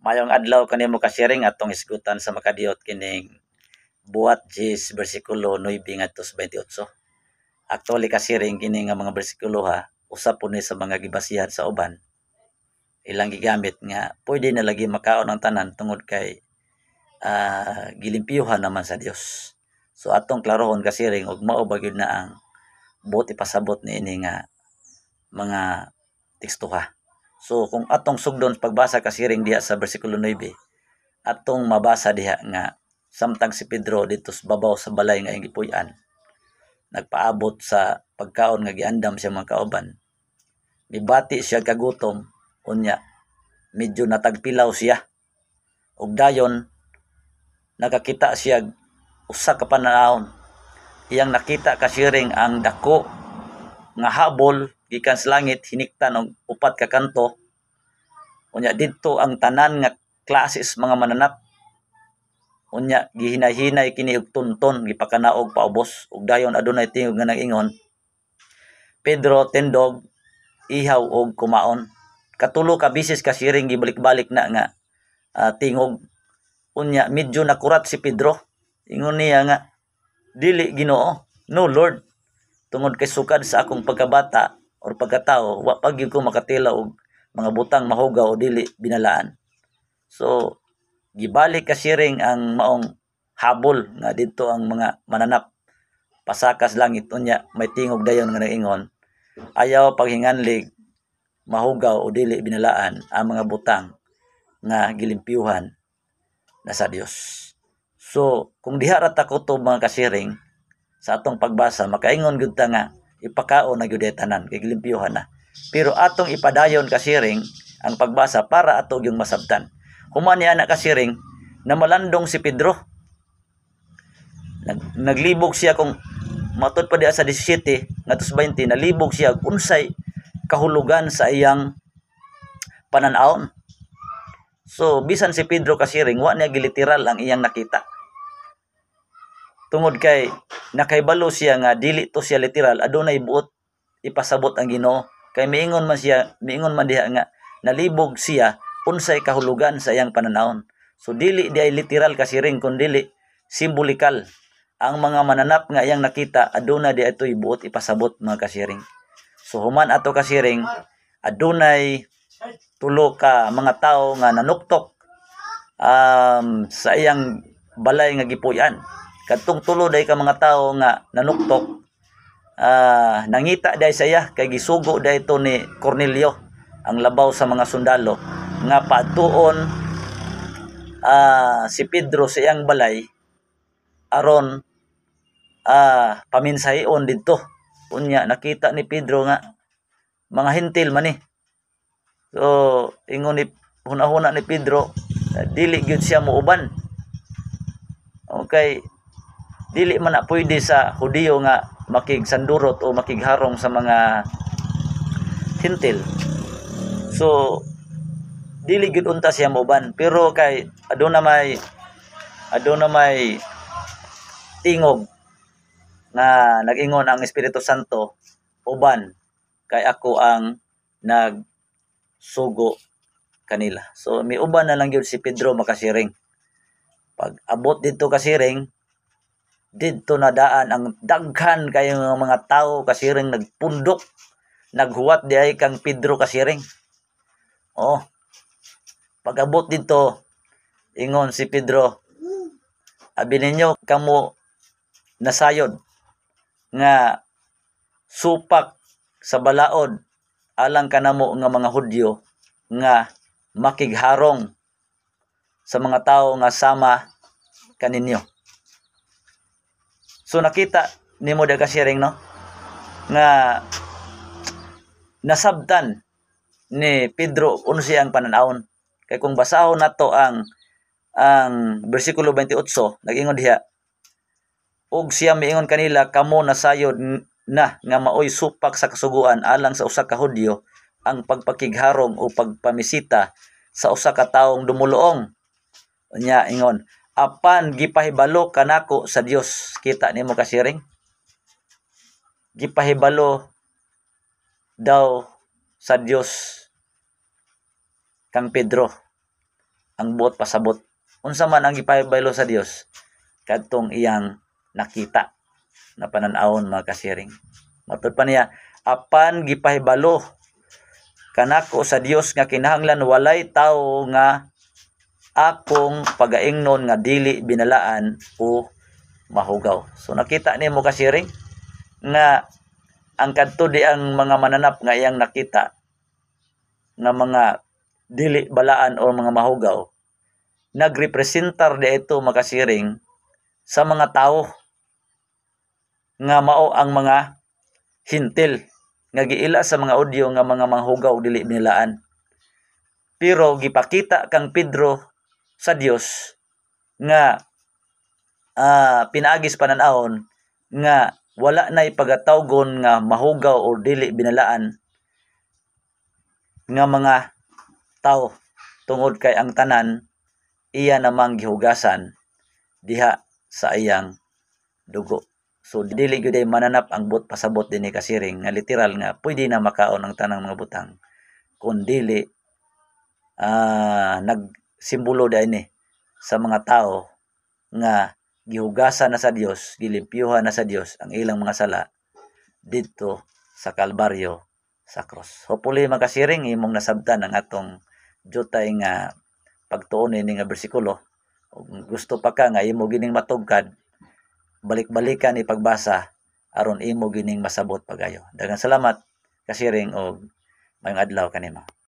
Mayong adlaw kanimo ka-sharing atong isgutan sa makadiot kining buhat 10 bersikulo 9 ngadto sa 28. Actually ka-sharing kini nga mga bersikulo ha, usa po ni sa mga gibasihan sa uban. Ilang gigamit nga pwede na lagi makaon ang tanan tungod kay gilimpyuhan naman sa Dios. So atong klarohon ka-sharing ug mao ba gyud na ang buot ipasabot niini nga mga teksto ha. So kung atong sugdon pagbasa ka-sharing diha sa bersikulo 9, atong mabasa diha nga samtang si Pedro dito sa babaw sa balay nga gipuy-an, nagpaabot sa pagkaon nga giandam siya mga kauban. Mibati siya kagutom, unya medyo natagpilaw siya. Ug dayon nakakita siya usa ka panahon. Iyang nakita ka-sharing ang dako nga habol gikan sa langit hiniktan og upat ka kanto. Unya didto ang tanan nga klases mga mananap. Unya gihinay-hinay kini og tunton gipakanaog paubos ug dayon adunay tingog nga nag-ingon, Pedro tindog ihaw og kumaon. Katulo ka bisis ka-sharing gibalik-balik na nga tingog. Unya medyo nakurat si Pedro. Ingon niya nga, dili Ginoo, no Lord, tungod kay sukad sa akong pagkabata or pagkatao, wa pa gyud ko makatila og mga butang mahugaw o dili binalaan. So gibalik ka-sharing ang maong habol nga didto ang mga mananap pasakas langit. Unya may tingog dayon nga nag-ingon, ayaw paghinganlig mahugaw o dili binalaan ang mga butang nga gilimpyuhan na sa Dios. So kung diha ra ta kutob mga ka-sharing sa atong pagbasa, makaingon gyud ta nga ipakaon na gyud tanan kay gilimpyuhan na. Pero atong ipadayon ka-sharing ang pagbasa para ato yung masabtan. Human niya na ka-sharing na malandong si Pedro. Naglibog siya kung matod pa diha sa 17 ngadto sa 20, nalibog siya unsay kahulugan sa iyang panan-awon. So bisan si Pedro ka-sharing wa niya giliteral ang iyang nakita. Tungod kay nakaibalo siya nga dili to siya literal, adunay buot ipasabot ang Ginoo. Kay miingon man diha nga nalibog siya unsay kahulugan sa iyang pananawon. So dili di ay literal ka-sharing kundi simbolikal. Ang mga mananap nga iyang nakita aduna di ito'y buot ipasabot mga ka-sharing. So human ato ka-sharing adunay tulo ka mga tawo nga nanuktok sa iyang balay nga gipuy-an. Kadtong tulo day ka mga tawo nga nanuktok, nangita day saya kay gisugo day ito ni Cornelio, ang labaw sa mga sundalo, nga paadtuon si Pedro sa iyang balay aron paminsahion didto. Unya nakita ni Pedro nga mga hintil man ni. So ingon ni hunahuna ni Pedro, dili gyud siya muuban. Okay, dili man na pwede sa Hudiyo nga makigsandurot o makigharong sa mga hintil. So dili gyud unta siya mauban, pero kay aduna may tingog nga nag-ingon ang Espiritu Santo, uban kay ako ang nagsugo kanila. So miuban na lang gyud si Pedro makasiring. Pag abot dito kasiring, didto nadaan ang daghan kayo mga tao kasiring nagpundok, naghuwat di ay kang Pedro kasiring. Oh, pag-abot dito, ingon si Pedro, abi ninyo kamo nasayod nga supak sa balaod alang kanamo nga mga Hudyo nga makigharong sa mga tao nga sama kaninyo. So nakita nimo da ka-sharing no nga nasabtan ni Pedro unsa siyang pananawon. Kay kung basahon nato ang bersikulo 28, nag-ingon diha, ug siya miingon kanila, kamo nasayod na nga maoy supak sa kasuguan alang sa usa ka Hudyo ang pagpakigharong o pagpamisita sa usa ka taong dumuluong. Unya ingon, apan gipahibalo kanako sa Dios. Kita nimo ka-sharing, gipahibalo daw sa Dios kang Pedro ang buot pasabot. Unsa man ang gipahibaylo sa Dios kadtong iyang nakita na panan-awon mga kasiring. Matod pa niya, apan gipahibalo kanako sa Dios nga kinahanglan walay tawo nga akong pagaingnon nga dili binalaan o mahugaw. So nakita nimo kasiring nga ang kadto di ang mga mananap nga iyang nakita nga mga dili balaan o mga mahugaw, nagrepresentar di ito makasiring sa mga tao nga mao ang mga hintil nga giila sa mga audio nga mga mahugaw dili binilaan. Pero gipakita kang Pedro sa Dios nga pinaagis panan-awon nga wala nay pagatawgon nga mahugaw o dili binalaan nga mga tao tungod kay ang tanan iya namang gihugasan diha sa iyang dugo. So dili gyud ay mananap ang buot pasabot dinhi kasiring nga literal nga pwede na makaon ang tanang mga butang kun dili nagsimbolo dinhi sa mga tao nga gihugasan na sa Dios, gilimpyuhan na sa Dios ang ilang mga sala didto sa Kalbaryo sa cross. Hopefully makasiring imong nasabtan ang atong jutay nga pagtuon ini nga bersikulo. Kung gusto pa ka nga imo gining matugkad, balik-balikan ipagbasa aron imo gining masabot pagayo. Daghang salamat kasiring og mayong adlaw kanimo.